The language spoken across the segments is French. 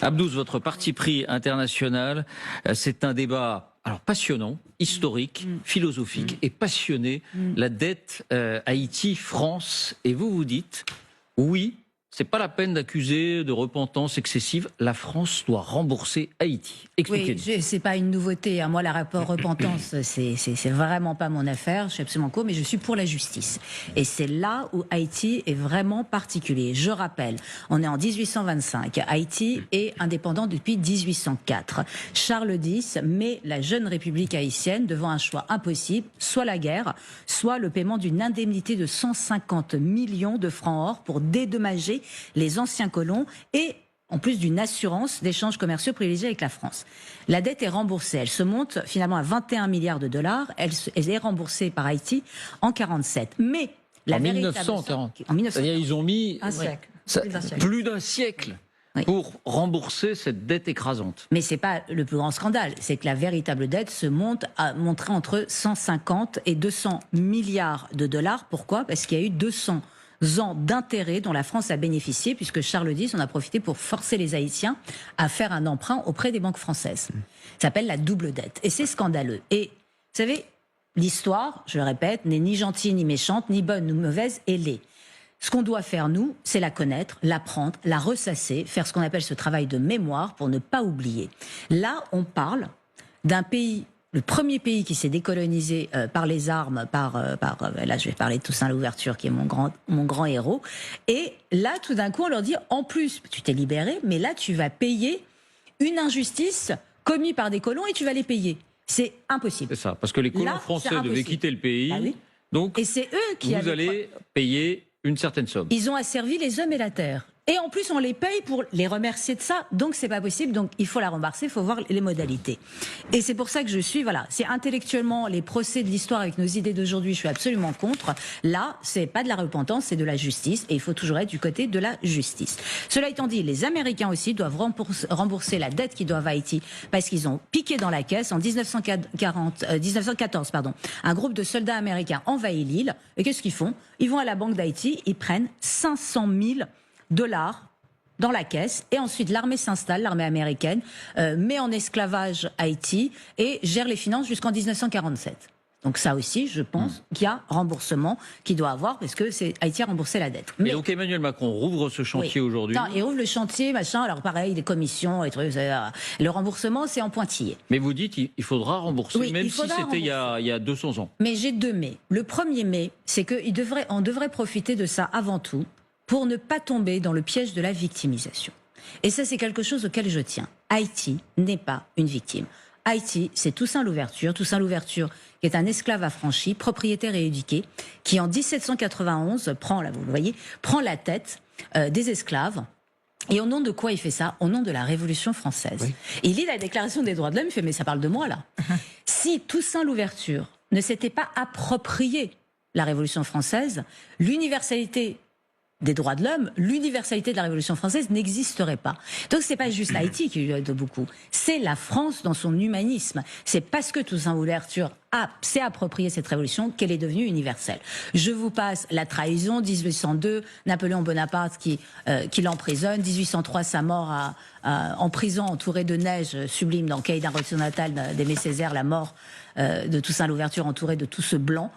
Abdouze, votre parti pris international, c'est un débat passionnant, historique, philosophique et passionné. La dette Haïti-France. Et vous vous dites, oui, c'est pas la peine d'accuser de repentance excessive. La France doit rembourser Haïti. Expliquez-nous. Oui, c'est pas une nouveauté. Hein. Moi, la rapport repentance, c'est vraiment pas mon affaire. Je suis absolument co, mais je suis pour la justice. Et c'est là où Haïti est vraiment particulier. Je rappelle, on est en 1825. Haïti est indépendant depuis 1804. Charles X met la jeune République haïtienne devant un choix impossible, soit la guerre, soit le paiement d'une indemnité de 150 millions de francs or pour dédommager les anciens colons et en plus d'une assurance d'échanges commerciaux privilégiés avec la France. La dette est remboursée. Elle se monte finalement à 21 milliards de dollars. Elle est remboursée par Haïti en 47. Mais la en 1940. En 1940. C'est-à-dire ils ont mis un siècle. Plus d'un siècle. Oui. Pour rembourser cette dette écrasante. Mais c'est pas le plus grand scandale, c'est que la véritable dette se monte à montrer entre 150 et 200 milliards de dollars. Pourquoi ? Parce qu'il y a eu 200 ans d'intérêt dont la France a bénéficié, puisque Charles X en a profité pour forcer les Haïtiens à faire un emprunt auprès des banques françaises. Ça s'appelle la double dette. Et c'est scandaleux. Et vous savez, l'histoire, je le répète, n'est ni gentille ni méchante, ni bonne ni mauvaise, elle est. Ce qu'on doit faire, nous, c'est la connaître, l'apprendre, la ressasser, faire ce qu'on appelle ce travail de mémoire pour ne pas oublier. Là, on parle d'un pays, le premier pays qui s'est décolonisé par les armes, là je vais parler de Toussaint Louverture qui est mon grand héros. Et là, tout d'un coup, on leur dit, en plus, tu t'es libéré, mais là, tu vas payer une injustice commise par des colons et tu vas les payer. C'est impossible. C'est ça, parce que les colons français devaient quitter le pays, oui. Donc et c'est eux qui vous allez payer une certaine somme. Ils ont asservi les hommes et la terre. Et en plus, on les paye pour les remercier de ça. Donc, c'est pas possible. Donc, il faut la rembourser. Il faut voir les modalités. Et c'est pour ça que je suis, voilà, c'est intellectuellement les procès de l'histoire avec nos idées d'aujourd'hui. Je suis absolument contre. Là, c'est pas de la repentance, c'est de la justice. Et il faut toujours être du côté de la justice. Cela étant dit, les Américains aussi doivent rembourser la dette qu'ils doivent à Haïti parce qu'ils ont piqué dans la caisse en 1914. Un groupe de soldats américains envahit l'île. Et qu'est-ce qu'ils font ? Ils vont à la Banque d'Haïti. Ils prennent 500 000 dollars dans la caisse et ensuite l'armée s'installe, l'armée américaine met en esclavage Haïti et gère les finances jusqu'en 1947. Donc ça aussi, je pense qu'il y a remboursement qui doit avoir parce que Haïti a remboursé la dette. Mais donc Emmanuel Macron rouvre ce chantier aujourd'hui. Non, il rouvre le chantier, machin. Alors pareil, les commissions, les trucs. Le remboursement, c'est en pointillé. Mais vous dites il faudra rembourser, oui, même si c'était il y a 200 ans. Mais j'ai 2 mais. Le 1er mai, c'est qu'on devrait profiter de ça avant tout pour ne pas tomber dans le piège de la victimisation. Et ça, c'est quelque chose auquel je tiens. Haïti n'est pas une victime. Haïti, c'est Toussaint Louverture. Toussaint Louverture, qui est un esclave affranchi, propriétaire et éduqué, qui en 1791 prend la tête des esclaves. Et au nom de quoi il fait ça ? Au nom de la Révolution française. Oui. Il lit la Déclaration des droits de l'homme, il fait « mais ça parle de moi, là ». Si Toussaint Louverture ne s'était pas approprié la Révolution française, l'universalité des droits de l'homme, l'universalité de la Révolution française n'existerait pas. Donc c'est pas juste Haïti qui lui aide beaucoup, c'est la France dans son humanisme. C'est parce que Toussaint Louverture s'est approprié cette révolution qu'elle est devenue universelle. Je vous passe la trahison, 1802, Napoléon Bonaparte qui l'emprisonne, 1803 sa mort en prison entouré de neige sublime dans Cahiers d'un retour natal d'Aimé Césaire, la mort de Toussaint Louverture entouré de tout ce blanc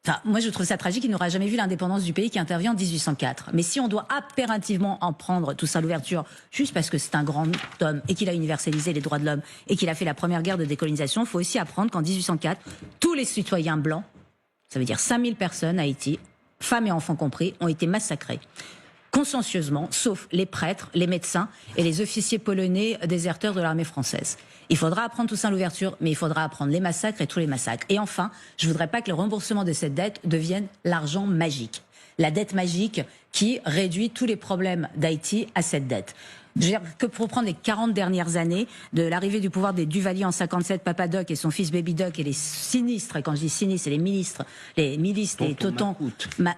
Enfin, moi, je trouve ça tragique. Il n'aura jamais vu l'indépendance du pays qui intervient en 1804. Mais si on doit impérativement en prendre Toussaint Louverture juste parce que c'est un grand homme et qu'il a universalisé les droits de l'homme et qu'il a fait la première guerre de décolonisation, il faut aussi apprendre qu'en 1804, tous les citoyens blancs, ça veut dire 5000 personnes à Haïti, femmes et enfants compris, ont été massacrés. Consciencieusement, sauf les prêtres, les médecins et les officiers polonais déserteurs de l'armée française. Il faudra apprendre Toussaint Louverture, mais il faudra apprendre les massacres et tous les massacres. Et enfin, je ne voudrais pas que le remboursement de cette dette devienne l'argent magique. La dette magique qui réduit tous les problèmes d'Haïti à cette dette. Je veux dire que pour prendre les 40 dernières années, de l'arrivée du pouvoir des Duvalier en 57, Papa Doc et son fils Baby Doc et les sinistres, et quand je dis sinistres, c'est les milices, les Toton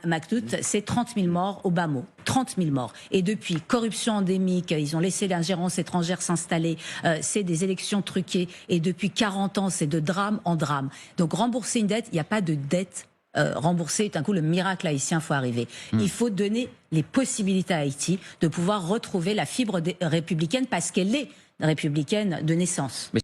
Maktout, c'est 30 000 morts au bas mot. 30 000 morts. Et depuis, corruption endémique, ils ont laissé l'ingérence étrangère s'installer, c'est des élections truquées, et depuis 40 ans, c'est de drame en drame. Donc rembourser une dette, il n'y a pas de dette rembourser d'un coup le miracle haïtien, faut arriver. Il faut donner les possibilités à Haïti de pouvoir retrouver la fibre républicaine parce qu'elle est républicaine de naissance.